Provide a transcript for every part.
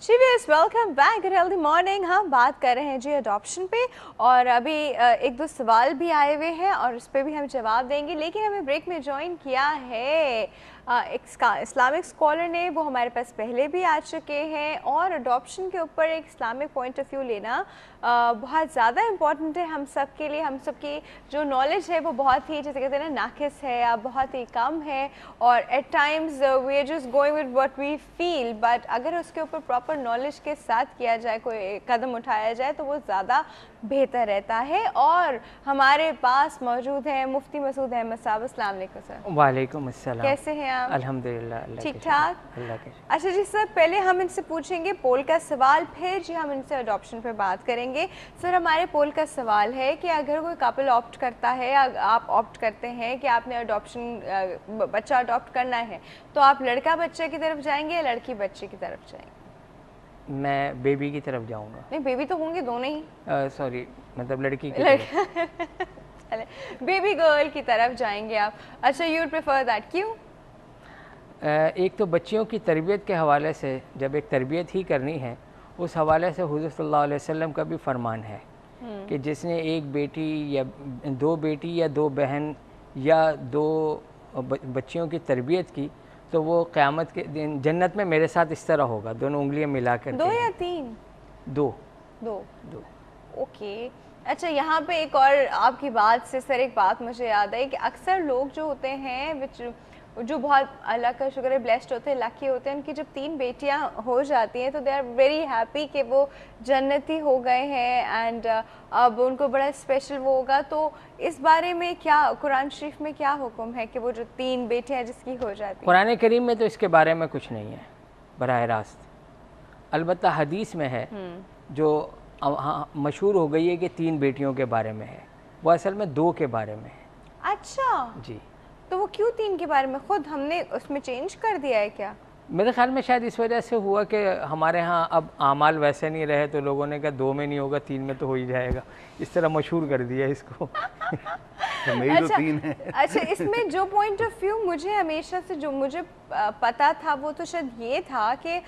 शिवियर्स welcome back good healthy morning. हम बात कर रहे हैं जी अडॉप्शन पे और अभी एक दो सवाल भी आए हुए हैं और उस पर भी हम जवाब देंगे, लेकिन हमें ब्रेक में ज्वाइन किया है एक इस्लामिक स्कॉलर ने, वो हमारे पास पहले भी आ चुके हैं और अडॉप्शन के ऊपर एक इस्लामिक पॉइंट ऑफ व्यू लेना बहुत ज़्यादा इम्पॉर्टेंट है हम सब के लिए। हम सब की जो नॉलेज है वो बहुत ही, जैसे कहते हैं ना, नाकिस है या बहुत ही कम है और at times we are just going with what we feel, but अगर उसके ऊपर प्रॉपर नॉलेज के साथ किया जाए, कोई कदम उठाया जाए तो वो ज़्यादा बेहतर रहता है। और हमारे पास मौजूद है मुफ्ती मसूद अहमद साहब। अस्सलाम वालेकुम सर। वालेकुम अस्सलाम। कैसे हैं आप? अल्हम्दुलिल्लाह, ठीक ठाक। अच्छा जी सर, पहले हम इनसे पूछेंगे पोल का सवाल, फिर जी हम इनसे अडॉप्शन पे बात करेंगे। सर, हमारे पोल का सवाल है कि अगर कोई कपल ऑप्ट करता है या आप ऑप्ट करते हैं कि आपने अडॉप्शन बच्चा अडॉप्ट करना है, तो आप लड़का बच्चे की तरफ जाएंगे या लड़की बच्चे की तरफ जाएंगे? मैं बेबी की तरफ जाऊंगा। नहीं, बेबी तो होंगे दोनों ही। सॉरी, मतलब लड़की की तरफ। बेबी गर्ल की तरफ जाएंगे आप। अच्छा, यू प्रेफर दैट, क्यों? एक तो बच्चियों की तरबियत के हवाले से, जब एक तरबियत ही करनी है, उस हवाले से हुज़ूर सल्लल्लाहु अलैहि वसल्लम का भी फरमान है कि जिसने एक बेटी या दो बेटी या दो बहन या दो बच्चियों की तरबियत की तो वो क़यामत के दिन जन्नत में मेरे साथ इस तरह होगा, दोनों उंगलियां मिला कर। दो या तीन? दो। ओके। अच्छा, यहाँ पे एक और आपकी बात से सर एक बात मुझे याद है कि अक्सर लोग जो होते हैं जो बहुत अल्लाह का शुक्र है ब्लेस्ड होते हैं, लकी होते हैं, उनकी जब 3 बेटियां हो जाती हैं तो दे आर वेरी हैप्पी कि वो जन्नती हो गए हैं एंड अब उनको बड़ा स्पेशल वो होगा। तो इस बारे में क्या कुरान शरीफ में क्या हुक्म है कि वो जो 3 बेटियां जिसकी हो जाती हैं? कुरान करीम में तो इसके बारे में कुछ नहीं है बराह रास्त, अलबत्ता हदीस में है जो मशहूर हो गई है कि 3 बेटियों के बारे में है, वो असल में 2 के बारे में है। अच्छा जी, तो वो क्यों 3 के बारे में? खुद हमने उसमें चेंज कर दिया है क्या? मेरे ख्याल में शायद इस वजह से हुआ कि हमारे यहाँ अब आमाल वैसे नहीं रहे तो लोगों ने कहा 2 में नहीं होगा 3 में तो हो ही जाएगा, इस तरह मशहूर कर दिया इसको। तो मेरी अच्छा, 3 है। अच्छा, इसमें जो पॉइंट ऑफ व्यू मुझे हमेशा से जो मुझे पता था वो तो शायद ये था कि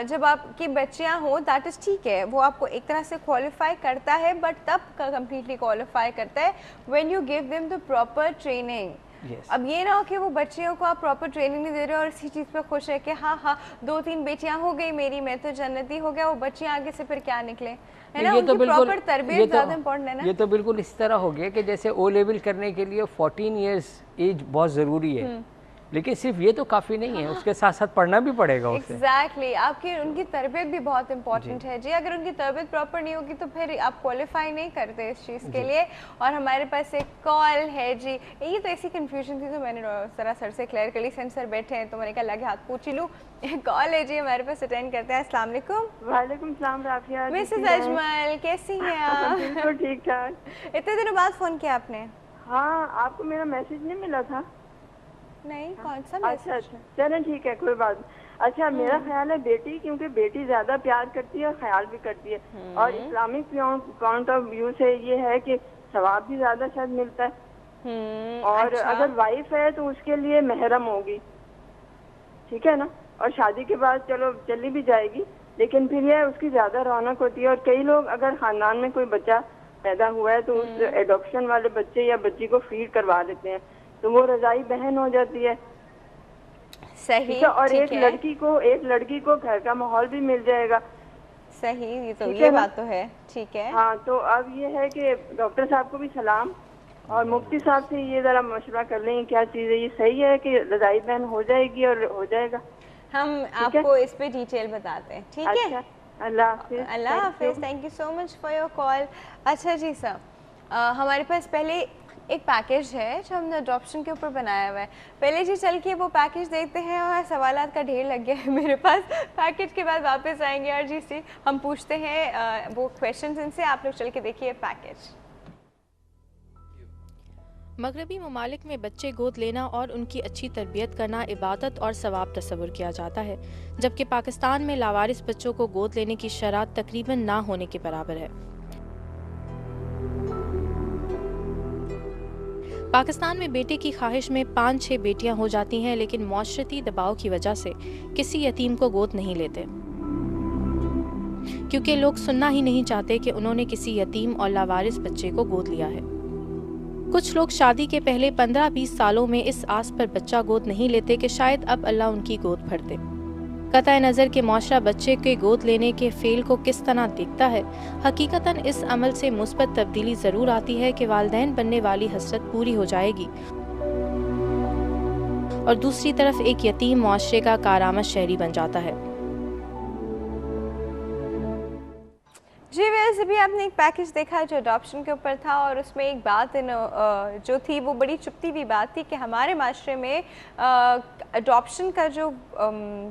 जब आपकी बच्चियां हो दैट इज़ ठीक है, वो आपको एक तरह से क्वालिफाई करता है, बट तब कम्प्लीटली क्वालिफाई करता है when you give them the proper training. Yes. अब ये ना हो कि वो बच्चियों को आप प्रॉपर ट्रेनिंग नहीं दे रहे हो और इसी चीज़ पे खुश है कि हाँ 2-3 बेटियां हो गई मेरी, मैं तो जन्नती हो गया, वो बच्चियां आगे से फिर क्या निकले, है ना? उनकी प्रॉपर तरबियत ज़्यादा इम्पोर्टेंट है ना। ये तो बिल्कुल इस तरह हो गया कि जैसे ओ लेवल करने के लिए 14 इयर्स एज बहुत ज़रूरी है, लेकिन सिर्फ ये तो काफ़ी नहीं है, उसके साथ साथ पढ़ना भी पड़ेगा उसे। एग्जैक्टली, आपकी उनकी तरबियत भी बहुत इंपॉर्टेंट है जी। अगर उनकी तरबियत प्रॉपर नहीं होगी तो फिर आप क्वालिफाई नहीं करते इस चीज़ के लिए। और हमारे पास एक कॉल है जी। ये तो ऐसी कंफ्यूजन थी तो मैंने जरा सर से क्लियर कर ली, सर बैठे हैं तो मैंने कहा लगे हाथ पूछ ही लूँ। कॉल है जी हमारे पास, अटेंड करते हैं। अस्सलाम वालेकुम। वालेकुम सलाम राफिया। मिसेस अजमल, कैसी हैं आप? बिल्कुल ठीक ठाक। इतने दिनों बाद फ़ोन किया आपने? हाँ, आपको मेरा मैसेज नहीं मिला था? नहीं, कौन सा मैसेज? अच्छा, चलें ठीक है, कोई बात नहीं। अच्छा, मेरा ख्याल है बेटी, क्योंकि बेटी ज्यादा प्यार करती है और ख्याल भी करती है, और इस्लामिक पॉइंट ऑफ व्यू से ये है कि सवाब भी ज्यादा शायद मिलता है। और अच्छा। अगर वाइफ है तो उसके लिए महरम होगी, ठीक है ना, और शादी के बाद चलो चली भी जाएगी, लेकिन फिर यह उसकी ज्यादा रौनक होती है। और कई लोग अगर खानदान में कोई बच्चा पैदा हुआ है तो उस एडॉप्शन वाले बच्चे या बच्ची को फीड करवा देते हैं, तो वो रजाई बहन हो जाती है। सही। और एक लड़की को घर का माहौल भी मिल जाएगा। सही, ये बात तो है, ठीक है। हाँ, तो अब ये है कि डॉक्टर साहब को भी सलाम और मुफ्ती साहब से ये जरा मशवरा कर लेंगे क्या चीज़ है, ये सही है कि रजाई बहन हो जाएगी और हो जाएगा? हम आपको इस पे डिटेल बताते हैं, ठीक है? अच्छा, अल्लाह हाफिज। अल्लाह हाफिज, thank you so much for your call. अच्छा जी सर, हमारे पास पहले एक पैकेज है जो हमने अडॉप्शन के ऊपर बनाया हुआ है। पहले जी चल के वो पैकेज देखते हैं, और सवालात का ढेर लग गया है मेरे पास। पैकेज के बाद वापस आएंगे और जी से हम पूछते हैं वो क्वेश्चंस इनसे। आप लोग चल के देखिए पैकेज। मगरबी ममालिक में बच्चे गोद लेना और उनकी अच्छी तरबियत करना इबादत और सवाब तस्वुर किया जाता है, जबकि पाकिस्तान में लावारिस बच्चों को गोद लेने की शरात तकरीबन ना होने के बराबर है। पाकिस्तान में बेटे की ख्वाहिश में 5-6 बेटियां हो जाती हैं, लेकिन मौशरती दबाव की वजह से किसी यतीम को गोद नहीं लेते। क्योंकि लोग सुनना ही नहीं चाहते कि उन्होंने किसी यतीम और लावारिस बच्चे को गोद लिया है। कुछ लोग शादी के पहले 15-20 सालों में इस आस पर बच्चा गोद नहीं लेते कि शायद अब अल्लाह उनकी गोद भर दे। कतई नज़र के माशरा बच्चे के गोद लेने के फेल को किस तरह देखता है, हकीकतन इस अमल से मुस्बत तब्दीली ज़रूर आती है कि वालिदैन बनने वाली हसरत पूरी हो जाएगी और दूसरी तरफ एक यतीम माशरे का कारामद शहरी बन जाता है। जी वैसे भी आपने एक पैकेज देखा जो अडॉप्शन के ऊपर था और उसमें एक बात जो थी वो बड़ी चुपती हुई बात थी कि हमारे माशरे में अडॉप्शन का जो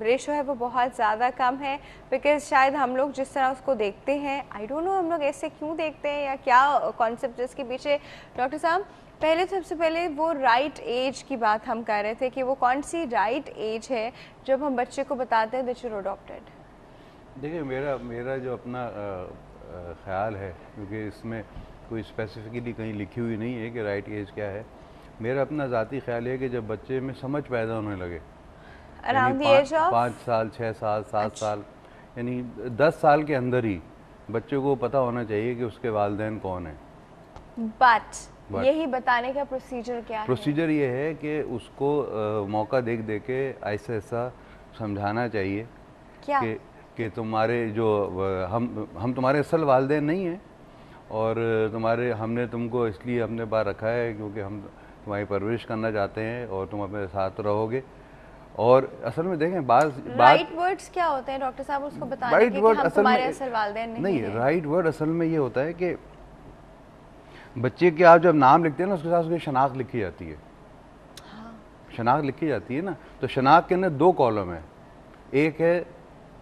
रेशो है वो बहुत ज़्यादा कम है, बिकॉज शायद हम लोग जिस तरह उसको देखते हैं, आई डोंट नो हम लोग ऐसे क्यों देखते हैं या क्या कॉन्सेप्ट है इसके पीछे। डॉक्टर साहब पहले सबसे पहले वो राइट एज की बात हम कर रहे थे कि वो कौन सी राइट एज है जब हम बच्चे को बताते हैं दैट यू आर अडॉप्टेड। देखिए मेरा जो अपना ख्याल है, क्योंकि इसमें कोई स्पेसिफिकली कहीं लिखी हुई नहीं है कि राइट एज क्या है, मेरा अपना ज़ाती ख्याल है कि जब बच्चे में समझ पैदा होने लगे, अराउंड द एज ऑफ 5 साल 6 साल 7 साल, यानी 10 साल के अंदर ही बच्चे को पता होना चाहिए कि उसके वालिदैन कौन है। बट यही बताने का प्रोसीजर क्या है? प्रोसीजर ये है कि उसको मौका देख दे के ऐसा ऐसा समझाना चाहिए क्या? कि तुम्हारे जो हम तुम्हारे असल वालिदैन नहीं हैं और हमने तुमको इसलिए अपने पास रखा है क्योंकि हम तुम्हारी परवरिश करना चाहते हैं और तुम अपने साथ रहोगे। और असल में देखें राइट वर्ड्स क्या होते हैं डॉक्टर साहब उसको बताने के कि हम तुम्हारे असल वालिदैन नहीं हैं? राइट वर्ड असल में ये होता है कि बच्चे के आप जब नाम लिखते हैं ना उसके साथ उसकी शनाख्त लिखी जाती है। हाँ। शनाख्त लिखी जाती है ना, तो शनाख्त के अंदर 2 कॉलम है, एक है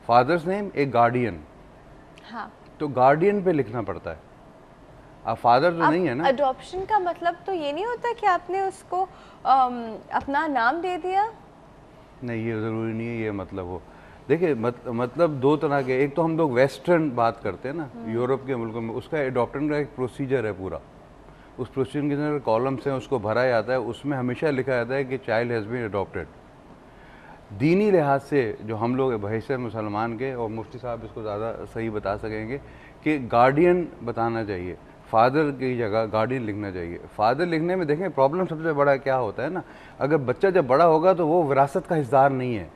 फादर्स नेम, एक गार्डियन। हाँ। तो गार्डियन पे लिखना पड़ता है, अब फादर तो नहीं है ना। अडॉप्शन का मतलब तो ये नहीं होता कि आपने उसको अपना नाम दे दिया? नहीं, ये ज़रूरी नहीं है ये मतलब हो। देखिए मतलब 2 तरह के, एक तो हम लोग वेस्टर्न बात करते हैं ना, यूरोप के मुल्कों में उसका अडॉप्शन का एक प्रोसीजर है पूरा, उस प्रोसीजर के अंदर कॉलम्स हैं, उसको भरा जाता है, उसमें हमेशा लिखा जाता है कि चाइल्ड हैज़ बीन अडॉप्टेड। दीनी लिहाज से जो हम लोग बहैसियत मुसलमान के, और मुफ्ती साहब इसको ज़्यादा सही बता सकेंगे, कि गार्डियन बताना चाहिए, फादर की जगह गार्डियन लिखना चाहिए। फादर लिखने में देखें प्रॉब्लम सबसे बड़ा क्या होता है ना, अगर बच्चा जब बड़ा होगा तो वो विरासत का हिस्सेदार नहीं है।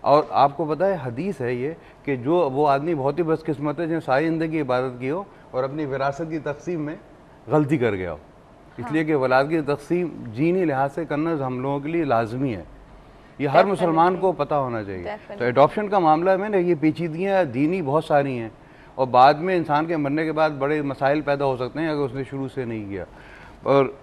और आपको पता है हदीस है ये कि जो वो आदमी बहुत ही बदकिस्मत है जिसने सारी ज़िंदगी इबादत की हो और अपनी विरासत की तकसीम में गलती कर गया हो। इसलिए कि औलाद की तकसीम दीनी लिहाज से करना हम लोगों के लिए लाजमी है, ये हर मुसलमान को पता होना चाहिए। तो एडॉप्शन का मामला में ना ये पेचीदगियाँ दीनी बहुत सारी हैं और बाद में इंसान के मरने के बाद बड़े मसाइल पैदा हो सकते हैं अगर उसने शुरू से नहीं किया। और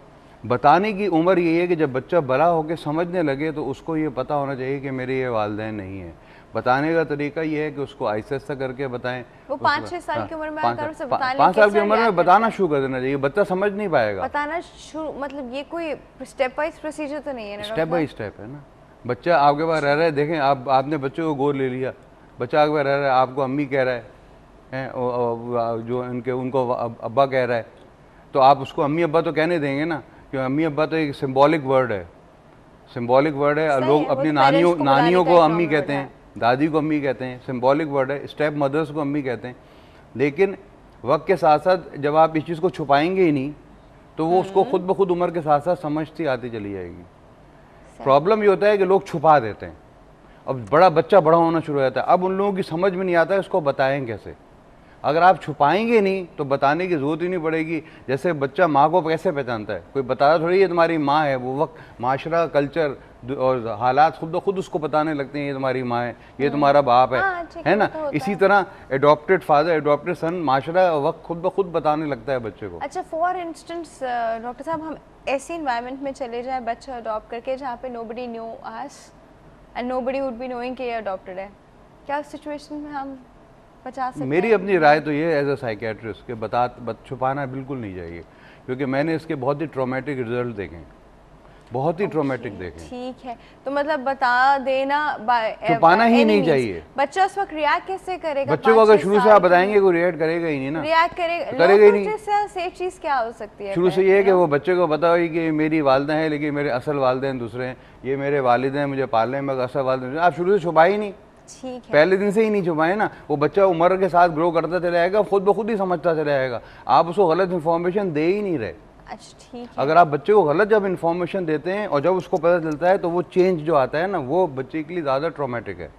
बताने की उम्र यही है कि जब बच्चा बड़ा होकर समझने लगे तो उसको ये पता होना चाहिए कि मेरे ये वालिदैन नहीं है। बताने का तरीका ये है कि उसको आहिस्ता करके बताएं। वो 5-6 साल की उम्र में आकर उसे बताने 5 साल की उम्र में बताना शुरू कर देना चाहिए, बच्चा समझ नहीं पाएगा। बताना शुरू मतलब ये कोई स्टेप वाइज प्रोसीजर तो नहीं है ना? स्टेप बाय स्टेप है ना। बच्चा आपके पास रह रहा है, देखें आपने बच्चे को गोद ले लिया, बच्चा आपके पास रह रहा है, आपको अम्मी कह रहा है, जो उनको अब्बा कह रहा है, तो आप उसको अम्मी अब्बा तो कहने देंगे ना, क्योंकि अम्मी अब्बा तो एक सिंबॉलिक वर्ड है, सिंबॉलिक वर्ड है। लोग अपनी नानियों को अम्मी कहते हैं, दादी को अम्मी कहते हैं, सिंबॉलिक वर्ड है। स्टेप मदर्स को अम्मी कहते हैं। लेकिन वक्त के साथ साथ जब आप इस चीज़ को छुपाएंगे ही नहीं तो वो उसको खुद ब खुद उम्र के साथ साथ समझती आती चली जाएगी। प्रॉब्लम ये होता है कि लोग छुपा देते हैं, अब बच्चा बड़ा होना शुरू हो जाता है, अब उन लोगों की समझ में नहीं आता है उसको बताएं कैसे। अगर आप छुपाएंगे नहीं तो बताने की ज़रूरत ही नहीं पड़ेगी। जैसे बच्चा माँ को कैसे पहचानता है, कोई बताता थोड़ी ये तुम्हारी माँ है, वो वक्त माशरा कल्चर और हालात खुद ब खुद उसको बताने लगते हैं ये तुम्हारी माँ है, ये तुम्हारा बाप है ना। इसी तरह एडॉप्टेड फादर एडॉप्टेड सन माशरा वक्त खुद ब खुद बताने लगता है बच्चे को। अच्छा, फॉर इंस्टेंस डॉक्टर साहब हम ऐसे इन्वायरमेंट में चले जाए बच्चा अडॉप्ट करके जहाँ पे nobody knew us and nobody would be knowing कि ये अडॉप्टेड है, क्या उस सिचुएशन में हम बचा सकते हैं? मेरी अपनी राय तो ये एज अ साइकेट्रिस्ट के छुपाना बिल्कुल नहीं चाहिए, क्योंकि मैंने इसके बहुत ही ट्रॉमेटिक रिजल्ट देखे हैं, बहुत ही ट्रॉमेटिक देखे। ठीक है, तो मतलब बता देना, छुपाना ही नहीं चाहिए। बच्चा उस वक्त रिएक्ट कैसे करेगा? बच्चे को अगर शुरू से आप बताएंगे वो रिएक्ट करेगा ही नहीं ना, रिएक्ट करेगा ही नहीं। सेफ चीज क्या हो सकती है? शुरू से ये है कि वो बच्चे को पता हो कि मेरी वालिदा है लेकिन मेरे असल वालिदैन दूसरे हैं, ये मेरे वालिद हैं मुझे पालने में, असल वालिदैन आप शुरू से छुपा ही नहीं। ठीक है। पहले दिन से ही नहीं छुपाए ना, वो बच्चा उम्र के साथ ग्रो करता चला जाएगा, खुद ब खुद ही समझता चला जाएगा। आप उसको गलत इन्फॉर्मेशन दे ही नहीं रहे। अच्छा ठीक है। अगर आप बच्चे को गलत जब इन्फॉर्मेशन देते हैं और जब उसको पता चलता है तो वो चेंज जो आता है ना, वो बच्चे के लिए ज़्यादा ट्रॉमेटिक है।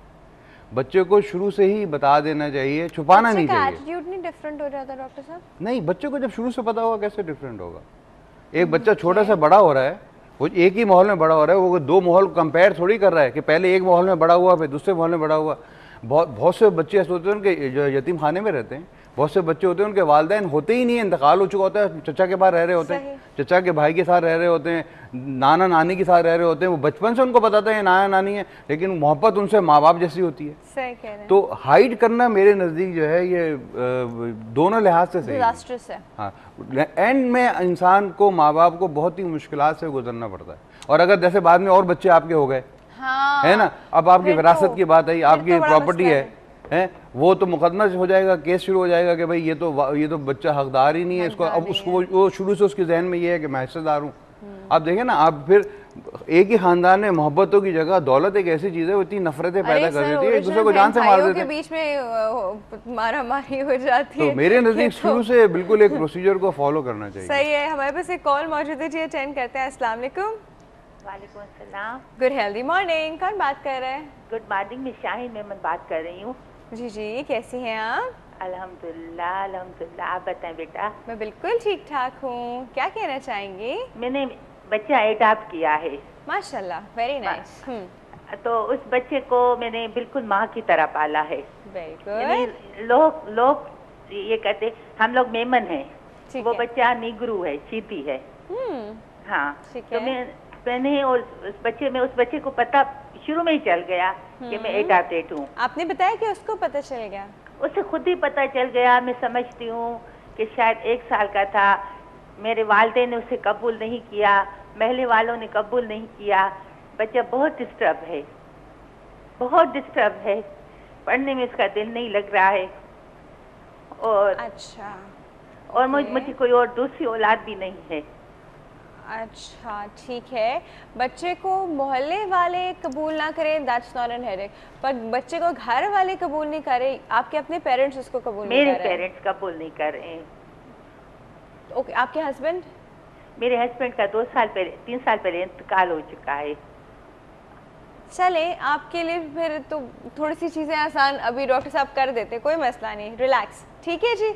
बच्चे को शुरू से ही बता देना चाहिए, छुपाना नहीं चाहिए। एटीट्यूड नहीं डिफरेंट हो जाता डॉक्टर साहब? नहीं, बच्चे को जब शुरू से पता होगा कैसे डिफरेंट होगा। एक बच्चा छोटा सा बड़ा हो रहा है, वो एक ही माहौल में बड़ा हो रहा है, वो दो माहौल कंपेयर थोड़ी कर रहा है कि पहले एक माहौल में बड़ा हुआ फिर दूसरे माहौल में बड़ा हुआ। बहुत से बच्चे ऐसे होते हैं उनके जो यतीम खाने में रहते हैं, बहुत से बच्चे होते हैं उनके वालिदैन होते ही नहीं है, इंतकाल हो चुका होता है, चचा के पास रह रहे होते हैं, चचा के भाई के साथ रह रहे होते हैं, नाना नानी के साथ रह रहे होते हैं। वो बचपन से उनको बताते हैं नाना नानी है, लेकिन मोहब्बत उनसे माँ बाप जैसी होती है। सही कह रहे हैं। तो हाइड करना मेरे नज़दीक जो है ये दोनों लिहाज से सही है। हाँ, एंड में इंसान को माँ बाप को बहुत ही मुश्किलात से गुजरना पड़ता है। और अगर जैसे बाद में और बच्चे आपके हो गए, हाँ, है ना, अब आपकी विरासत की बात आई, आपकी तो प्रॉपर्टी है, वो तो मुकदमा हो जाएगा, केस शुरू हो जाएगा कि भाई ये तो बच्चा हकदार ही नहीं है इसको। अब उसको वो शुरू से उसके जहन में ये है कि मैं हिस्सेदार हूँ। आप देखें ना, आप फिर एक ही खानदान में मोहब्बतों की जगह दौलत एक ऐसी चीज है, वो इतनी नफरतें पैदा कर देती है, एक दूसरे को जान से मार देते हैं, बीच में मारा मारी हो जाती है। तो मेरे नजदीक शुरू से बिल्कुल एक प्रोसीजर को फॉलो करना चाहिए। सही है। हमारे पास एक कॉल मौजूद है जी, अटेंड करते हैं। अस्सलाम वालेकुम। वालेकुम अस्सलाम। Good healthy morning. कौन बात कर रहे हैं? गुड मॉर्निंग, मैं शाहीन मेमन बात कर रही हूँ। जी जी, कैसी हैं आप? अल्हम्दुलिल्लाह अल्हम्दुलिल्लाह। आप बताएं बेटा। मैं बिल्कुल ठीक ठाक हूँ। क्या कहना चाहेंगी? मैंने बच्चा एडॉप्ट किया है। माशाल्लाह, वेरी नाइस। तो उस बच्चे को मैंने बिल्कुल माँ की तरह पाला है। Very good. लोग ये कहते हम लोग मेमन हैं, वो बच्चा निगरू है, चीती है। हाँ, तो मैंने और उस बच्चे को पता शुरू में ही चल गया कि मैं एडॉप्टेड हूँ। आपने बताया कि उसको पता चल गया? उसे खुद ही पता चल गया। मैं समझती हूँ कि शायद 1 साल का था। मेरे वालिदैन ने उसे कबूल नहीं किया, महल्ले वालों ने कबूल नहीं किया। बच्चा बहुत डिस्टर्ब है, बहुत डिस्टर्ब है, पढ़ने में उसका दिल नहीं लग रहा है। और अच्छा, और मुझे कोई और दूसरी औलाद भी नहीं है। अच्छा ठीक है। बच्चे को मोहल्ले वाले कबूल ना करें, दैट्स नॉट एन हेडेक, पर बच्चे को घर वाले कबूल नहीं करें, आपके अपने पेरेंट्स उसको कबूल नहीं कर रहे हैं? मेरे पेरेंट्स कबूल नहीं कर रहे हैं। ओके, आपके हस्बैंड? मेरे हस्बैंड का 3 साल पहले इंतकाल हो चुका है। चले, आपके लिए फिर तो थोड़ी सी चीज़ें आसान अभी डॉक्टर साहब कर देते, कोई मसला नहीं, रिलैक्स। ठीक है जी,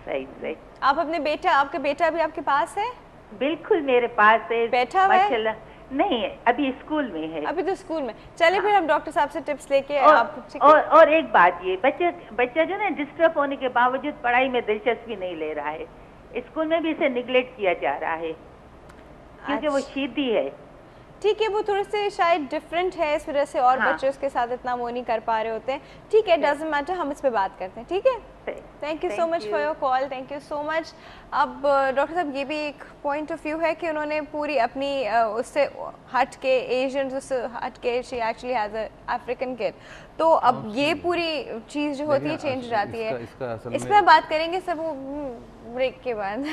सही सही। आप अपने आपका बेटा भी आपके पास है? बिल्कुल मेरे पास है, बैठा हुआ है? नहीं है, अभी स्कूल में है। अभी तो स्कूल में। चले फिर हम डॉक्टर साहब से टिप्स लेके और एक बात, ये बच्चा जो ना डिस्टर्ब होने के बावजूद पढ़ाई में दिलचस्पी नहीं ले रहा है। स्कूल में भी इसे निगलेक्ट किया जा रहा है क्योंकि वो शीदी है। ठीक है, वो थोड़े से शायद डिफरेंट है, इस वजह से और बच्चे उसके साथ इतना वो नहीं कर पा रहे होते हैं। ठीक है, डजंट मैटर, हम इस पे बात करते हैं। ठीक है, thank you so much for your call, thank you so much. अब डॉक्टर साहब, ये भी एक पॉइंट ऑफ व्यू है कि उन्होंने पूरी अपनी उससे हट के, एशियन उससे हट के, she actually has a African kid, तो अब ये पूरी चीज़ जो होती है चेंज हो जाती है। इस पर बात करेंगे सब ब्रेक के बाद।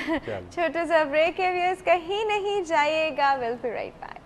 छोटा सा ब्रेक है, कहीं नहीं जाइएगा, विल बी राइट बैक।